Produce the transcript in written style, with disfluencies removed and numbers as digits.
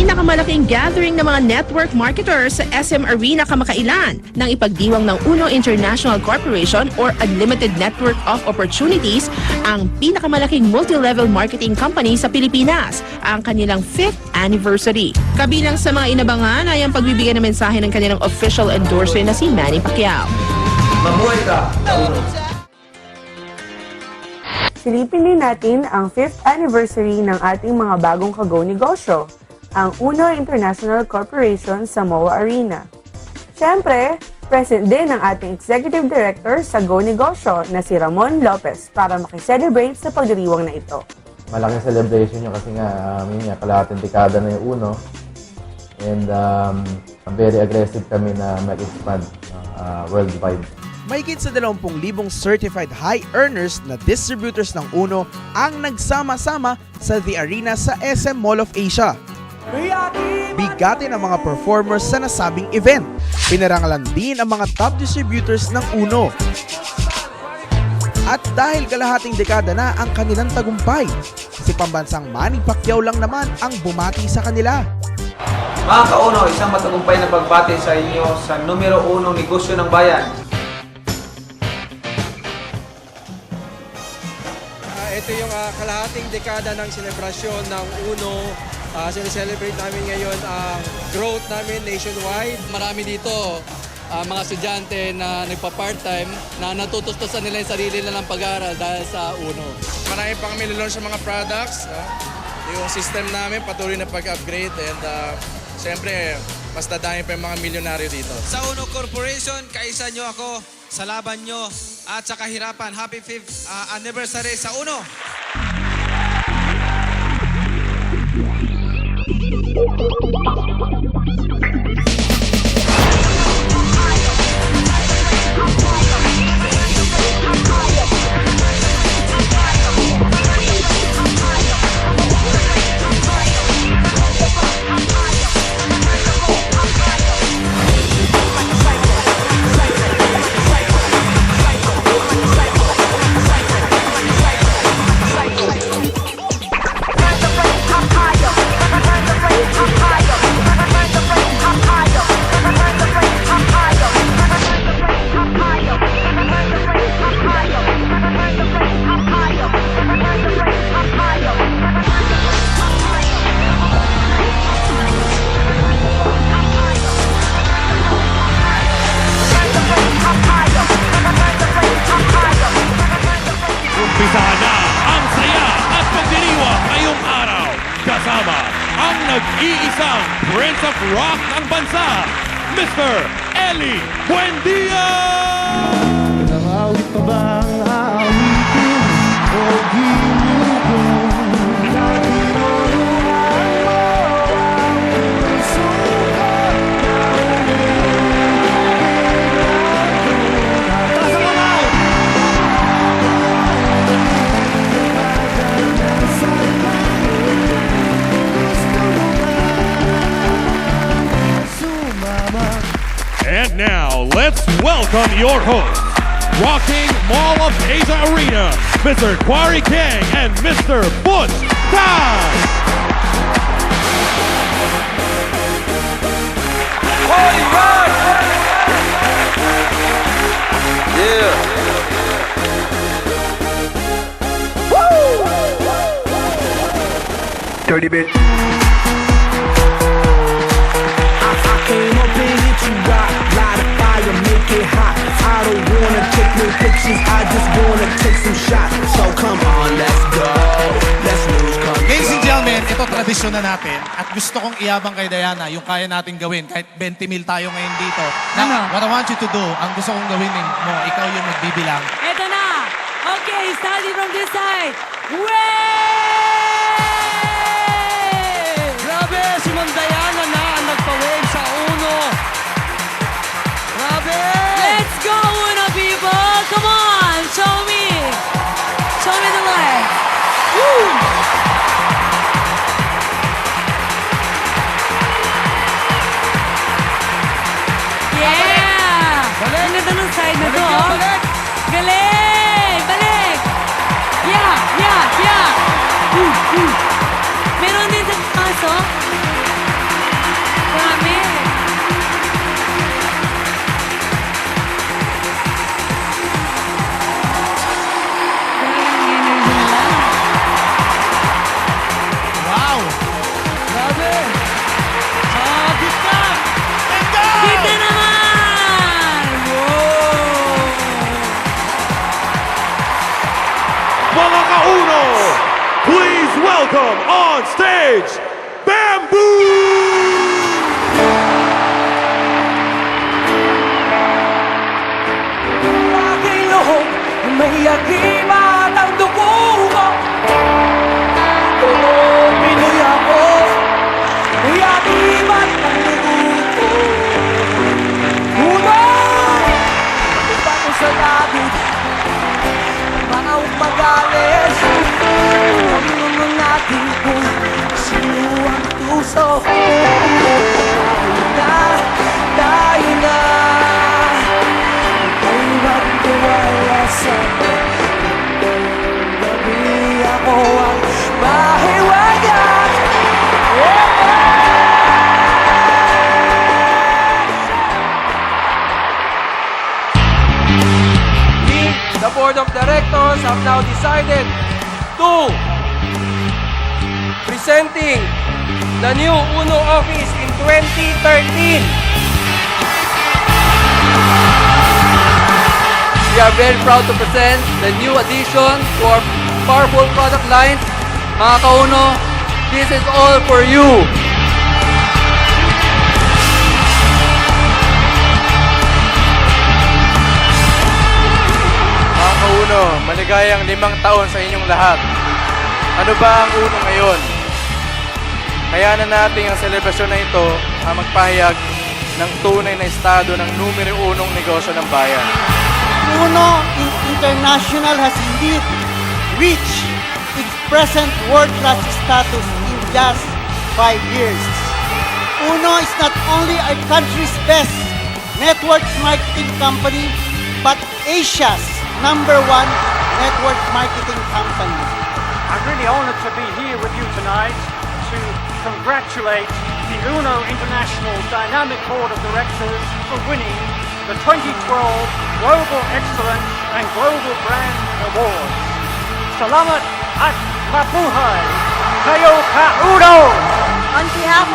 pinakamalaking gathering ng mga network marketers sa SM Arena kamakailan nang ipagdiwang ng Uno International Corporation or Unlimited Network of Opportunities ang pinakamalaking multi-level marketing company sa Pilipinas, ang kanilang 5th anniversary. Kabilang sa mga inabangan ay ang pagbibigay ng mensahe ng kanilang official endorser na si Manny Pacquiao. Mabuhay ka! Silipin din natin ang 5th anniversary ng ating mga bagong kago-negosyo, ang Uno International Corporation sa MOA Arena. Siyempre, present din ang ating Executive Director sa Go Negosyo na si Ramon Lopez para makiselebrate sa pagdiriwang na ito. Malaking celebration yun kasi nga, kalahating dekada na yung Uno. And very aggressive kami na mag-expand worldwide. Mahigit sa 20,000 certified high earners na distributors ng Uno ang nagsama-sama sa The Arena sa SM Mall of Asia. Bigatin ang mga performers sa nasabing event. Pinarangalan din ang mga top distributors ng Uno. At dahil kalahating dekada na ang kanilang tagumpay, si pambansang Manny Pacquiao lang naman ang bumati sa kanila. Mga kauno, isang matagumpay na pagbati sa inyo sa numero 1 negosyo ng bayan. Ito yung kalahating dekada ng selebrasyon ng Uno. Sineselebrate namin ngayon ang growth namin nationwide. Marami dito mga estudyante na nagpa-part-time na natutustusan nila yung sarili nilang pag-aaral dahil sa Uno. Marami pa kami nilaunch sa mga products. Yung system namin patuloy na pag-upgrade and siyempre mas dadami pa yung mga milyonaryo dito. Sa Uno Corporation, kaisa nyo ako sa laban nyo at sa kahirapan. Happy 5th anniversary sa Uno! Umpisahan na ang saya at pagdiriwang ngayong araw kasama ang nag-iisang Prince of Rock ng bansa, Mr. Eli Buendia! Nakawit pa ba ang awitin o ginugong na tinulungan mo ang sukat na taas ang kamay! And now, let's welcome your host, rocking Mall of Asia Arena, Mr. Quarry King and Mr. Butch Tan! Holy God! Yeah! Woo! 30-bit. Came up and hit you right, light a fire, make it hot. I don't wanna take no pictures, I just wanna take some shots. So come on, let's go, let's lose control. Ladies and gentlemen, ito tradisyon na natin at gusto kong iyabang kay Diana yung kaya natin gawin kahit 20 mil tayo ngayon dito. Now, what I want you to do, ang gusto kong gawin mo, ikaw yung magbibilang. Ito na! Okay, starting from this side. Wave! Grabe, si Ma'am Diana na ang nagpa-wave sa Uno. Grabe! Let's go, Uno people! Come on! Show me! Show me the light! Woo! Yeah! Ang ganda ng side na to, oh. Galing! Balik! Yeah! Yeah! Yeah! Meron din sa paso. welcome on stage, Bamboo! Aking loob, may agimat ang dugo ko. Oo, Pinoy ako, may agimat ang dugo ko. Uno! Bato sa labit, mga upagalis. Pagmumang natin kung sino ang tuso. Tayo na. Ay magtiwala sa gabi ako ang mahiwagat. The board of directors have now decided to presenting the new UNO office in 2013. We are very proud to present the new addition to our powerful product line. Mga kauno, this is all for you. Mga kauno, maligayang 5 taon sa inyong lahat. Ano ba ang uno ngayon? Kaya na natin ang selebrasyon na ito ang magpahayag ng tunay na estado ng numero 1 negosyo ng bayan. UNO International has indeed reached its present world-class status in just 5 years. UNO is not only our country's best network marketing company, but Asia's #1 network marketing company. I'm really honored to be here with you tonight to congratulate the UNO International Dynamic Board of Directors for winning the 2012 Global Excellence and Global Brand Awards. Salamat at mabuhay! Kayo ka UNO! On behalf